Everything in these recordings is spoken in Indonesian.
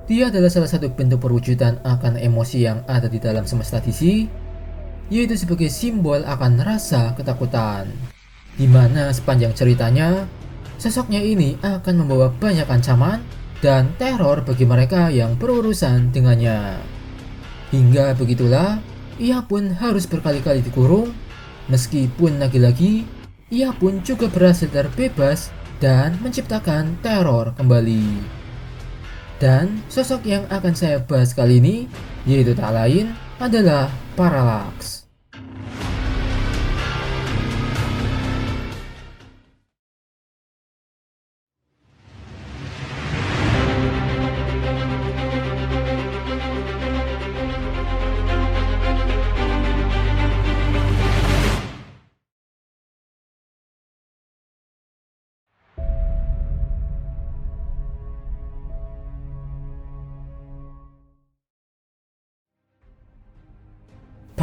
Dia adalah salah satu bentuk perwujudan akan emosi yang ada di dalam semesta DC, yaitu sebagai simbol akan rasa ketakutan. Di mana sepanjang ceritanya, sosoknya ini akan membawa banyak ancaman dan teror bagi mereka yang berurusan dengannya. Hingga begitulah, ia pun harus berkali-kali dikurung, meskipun lagi-lagi, ia pun juga berhasil terbebas dan menciptakan teror kembali. Dan sosok yang akan saya bahas kali ini, yaitu tak lain adalah Parallax.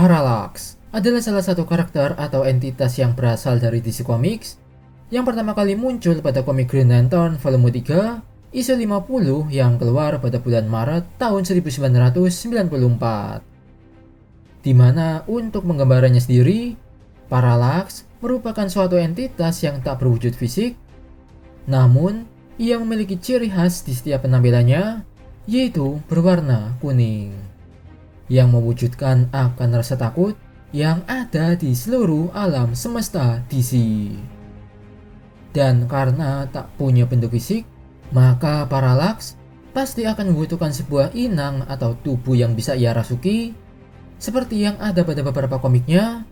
Parallax adalah salah satu karakter atau entitas yang berasal dari DC Comics yang pertama kali muncul pada komik Green Lantern volume 3 isu 50 yang keluar pada bulan Maret tahun 1994. Di mana untuk menggambarannya sendiri, Parallax merupakan suatu entitas yang tak berwujud fisik, namun ia memiliki ciri khas di setiap penampilannya, yaitu berwarna kuning yang mewujudkan akan rasa takut yang ada di seluruh alam semesta DC. Dan karena tak punya bentuk fisik, maka Parallax pasti akan membutuhkan sebuah inang atau tubuh yang bisa ia rasuki, seperti yang ada pada beberapa komiknya.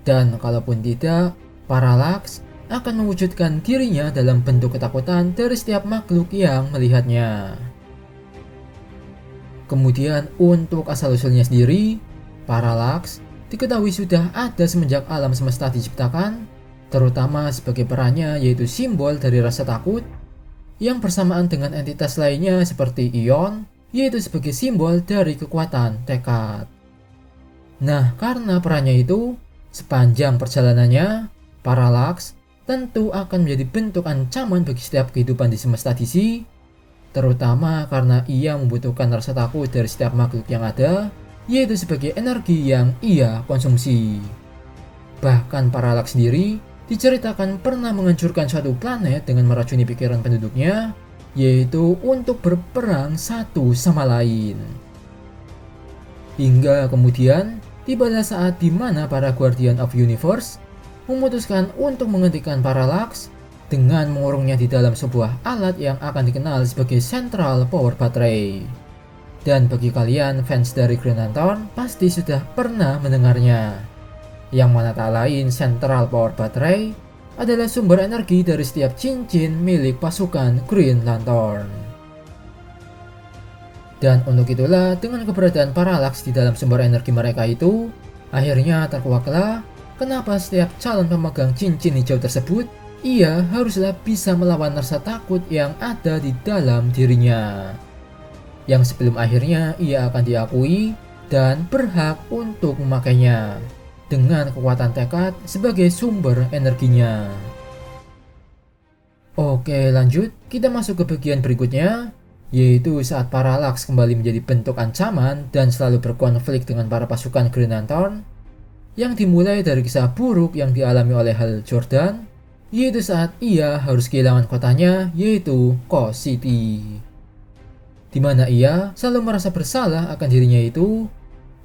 Dan kalaupun tidak, Parallax akan mewujudkan dirinya dalam bentuk ketakutan dari setiap makhluk yang melihatnya. Kemudian untuk asal-usulnya sendiri, Parallax diketahui sudah ada semenjak alam semesta diciptakan, terutama sebagai perannya yaitu simbol dari rasa takut, yang bersamaan dengan entitas lainnya seperti Ion, yaitu sebagai simbol dari kekuatan tekad. Nah, karena perannya itu, sepanjang perjalanannya, Parallax tentu akan menjadi bentuk ancaman bagi setiap kehidupan di semesta DC, terutama karena ia membutuhkan rasa takut dari setiap makhluk yang ada, yaitu sebagai energi yang ia konsumsi. Bahkan Parallax sendiri diceritakan pernah menghancurkan suatu planet dengan meracuni pikiran penduduknya, yaitu untuk berperang satu sama lain. Hingga kemudian tibalah saat di mana para Guardian of Universe memutuskan untuk menghentikan Parallax dengan mengurungnya di dalam sebuah alat yang akan dikenal sebagai Central Power Battery. Dan bagi kalian fans dari Green Lantern pasti sudah pernah mendengarnya. Yang mana tak lain Central Power Battery adalah sumber energi dari setiap cincin milik pasukan Green Lantern. Dan untuk itulah dengan keberadaan Parallax di dalam sumber energi mereka itu, akhirnya terkuaklah kenapa setiap calon pemegang cincin hijau tersebut ia haruslah bisa melawan rasa takut yang ada di dalam dirinya, yang sebelum akhirnya ia akan diakui dan berhak untuk memakainya dengan kekuatan tekad sebagai sumber energinya. Oke, lanjut, kita masuk ke bagian berikutnya, yaitu saat Parallax kembali menjadi bentuk ancaman dan selalu berkonflik dengan para pasukan Green Lantern, yang dimulai dari kisah buruk yang dialami oleh Hal Jordan, yaitu saat ia harus kehilangan kotanya, yaitu Coast City, di mana ia selalu merasa bersalah akan dirinya itu,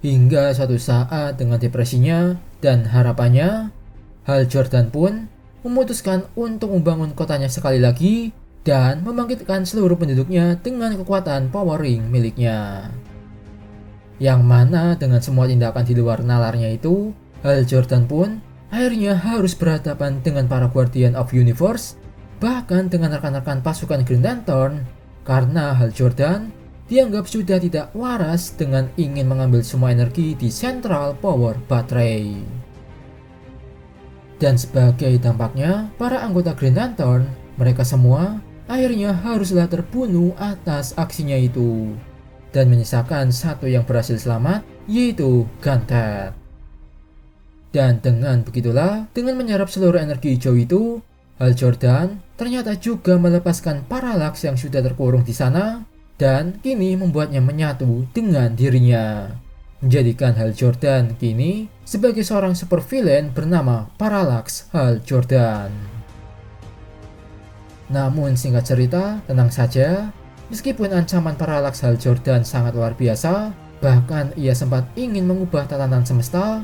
hingga suatu saat dengan depresinya dan harapannya, Hal Jordan pun memutuskan untuk membangun kotanya sekali lagi dan membangkitkan seluruh penduduknya dengan kekuatan power ring miliknya. Yang mana dengan semua tindakan di luar nalarnya itu, Hal Jordan pun akhirnya harus berhadapan dengan para Guardian of Universe, bahkan dengan rekan-rekan pasukan Green Lantern, karena Hal Jordan dianggap sudah tidak waras dengan ingin mengambil semua energi di Central Power Battery. Dan sebagai dampaknya, para anggota Green Lantern, mereka semua akhirnya haruslah terbunuh atas aksinya itu, dan menyisakan satu yang berhasil selamat, yaitu Ganthet. Dan dengan begitulah, dengan menyerap seluruh energi hijau itu, Hal Jordan ternyata juga melepaskan Parallax yang sudah terkurung di sana dan kini membuatnya menyatu dengan dirinya, menjadikan Hal Jordan kini sebagai seorang supervillain bernama Parallax Hal Jordan. Namun singkat cerita, tenang saja, meskipun ancaman Parallax Hal Jordan sangat luar biasa, bahkan ia sempat ingin mengubah tatanan semesta,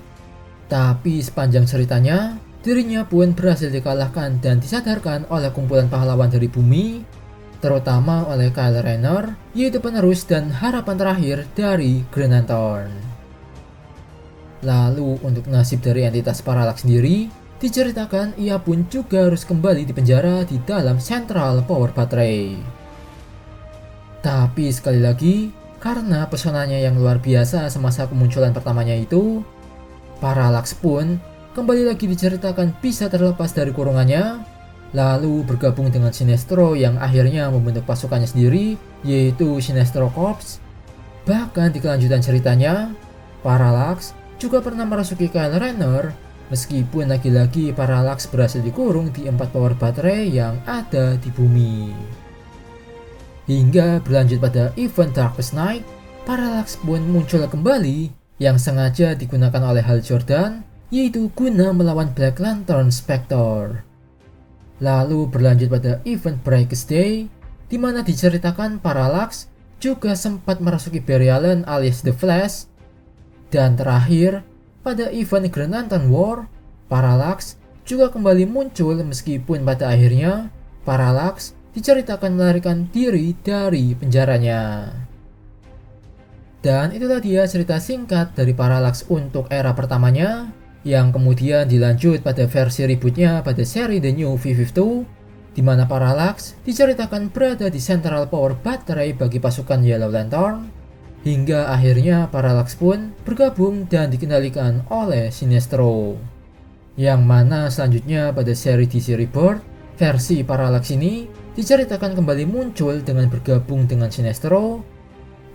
tapi sepanjang ceritanya, dirinya pun berhasil dikalahkan dan disadarkan oleh kumpulan pahlawan dari bumi, terutama oleh Kyle Rayner, yaitu penerus dan harapan terakhir dari Green Lantern. Lalu untuk nasib dari entitas Parallax sendiri, diceritakan ia pun juga harus kembali dipenjara di dalam Central Power Battery. Tapi sekali lagi, karena pesonanya yang luar biasa semasa kemunculan pertamanya itu, Parallax pun kembali lagi diceritakan bisa terlepas dari kurungannya, lalu bergabung dengan Sinestro yang akhirnya membentuk pasukannya sendiri, yaitu Sinestro Corps. Bahkan di kelanjutan ceritanya, Parallax juga pernah merasuki Kyle Rayner, meskipun lagi-lagi Parallax berhasil dikurung di 4 power battery yang ada di bumi. Hingga berlanjut pada event Darkest Night, Parallax pun muncul kembali yang sengaja digunakan oleh Hal Jordan, yaitu guna melawan Black Lantern Spectre. Lalu berlanjut pada event Brightest Day, di mana diceritakan Parallax juga sempat merasuki Barry Allen alias The Flash. Dan terakhir, pada event Green Lantern War, Parallax juga kembali muncul meskipun pada akhirnya Parallax diceritakan melarikan diri dari penjaranya. Dan itulah dia cerita singkat dari Parallax untuk era pertamanya, yang kemudian dilanjut pada versi rebootnya pada seri The New 52, di mana Parallax diceritakan berada di Central Power Battery bagi pasukan Yellow Lantern, hingga akhirnya Parallax pun bergabung dan dikendalikan oleh Sinestro. Yang mana selanjutnya pada seri DC Rebirth, versi Parallax ini diceritakan kembali muncul dengan bergabung dengan Sinestro.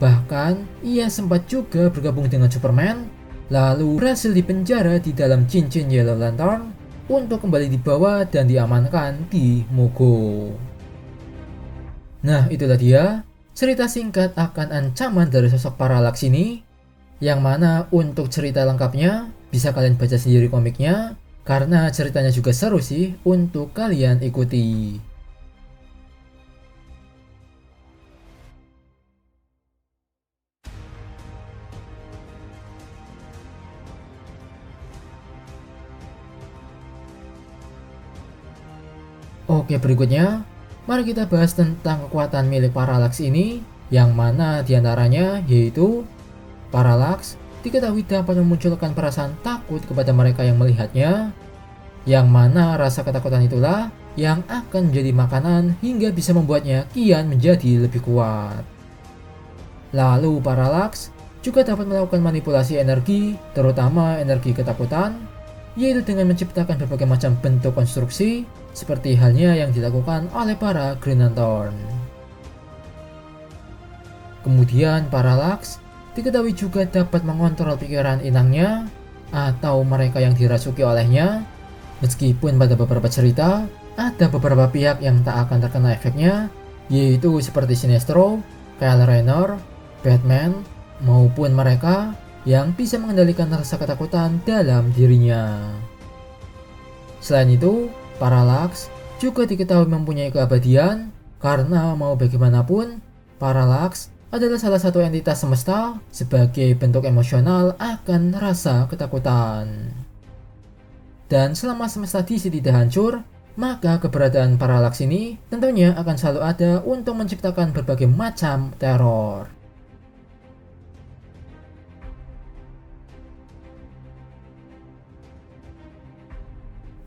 Bahkan ia sempat juga bergabung dengan Superman, lalu berhasil dipenjara di dalam cincin Yellow Lantern untuk kembali dibawa dan diamankan di Mogo. Nah, itulah dia cerita singkat akan ancaman dari sosok Parallax ini, yang mana untuk cerita lengkapnya bisa kalian baca sendiri komiknya, karena ceritanya juga seru sih untuk kalian ikuti. Oke, berikutnya mari kita bahas tentang kekuatan milik Parallax ini, yang mana diantaranya yaitu Parallax diketahui dapat memunculkan perasaan takut kepada mereka yang melihatnya, yang mana rasa ketakutan itulah yang akan menjadi makanan hingga bisa membuatnya kian menjadi lebih kuat. Lalu Parallax juga dapat melakukan manipulasi energi, terutama energi ketakutan, yaitu dengan menciptakan berbagai macam bentuk konstruksi, seperti halnya yang dilakukan oleh para Green Lantern. Kemudian Parallax diketahui juga dapat mengontrol pikiran inangnya atau mereka yang dirasuki olehnya, meskipun pada beberapa cerita ada beberapa pihak yang tak akan terkena efeknya, yaitu seperti Sinestro, Kyle Rayner, Batman, maupun mereka yang bisa mengendalikan rasa ketakutan dalam dirinya. Selain itu, Parallax juga diketahui mempunyai keabadian, karena mau bagaimanapun, Parallax adalah salah satu entitas semesta sebagai bentuk emosional akan rasa ketakutan. Dan selama semesta DC tidak hancur, maka keberadaan Parallax ini tentunya akan selalu ada untuk menciptakan berbagai macam teror.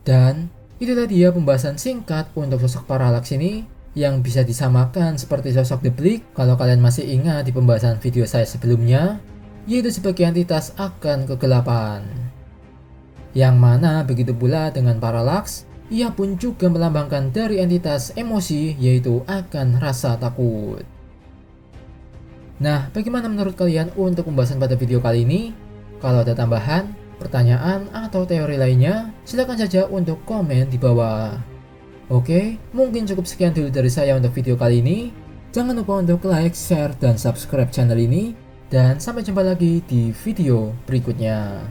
Dan itulah dia pembahasan singkat untuk sosok Parallax ini, yang bisa disamakan seperti sosok The Blick kalau kalian masih ingat di pembahasan video saya sebelumnya, yaitu sebagai entitas akan kegelapan. Yang mana begitu pula dengan Parallax, ia pun juga melambangkan dari entitas emosi, yaitu akan rasa takut. Nah, bagaimana menurut kalian untuk pembahasan pada video kali ini? Kalau ada tambahan, pertanyaan, atau teori lainnya, silakan saja untuk komen di bawah. Oke, mungkin cukup sekian dulu dari saya untuk video kali ini. Jangan lupa untuk like, share, dan subscribe channel ini. Dan sampai jumpa lagi di video berikutnya.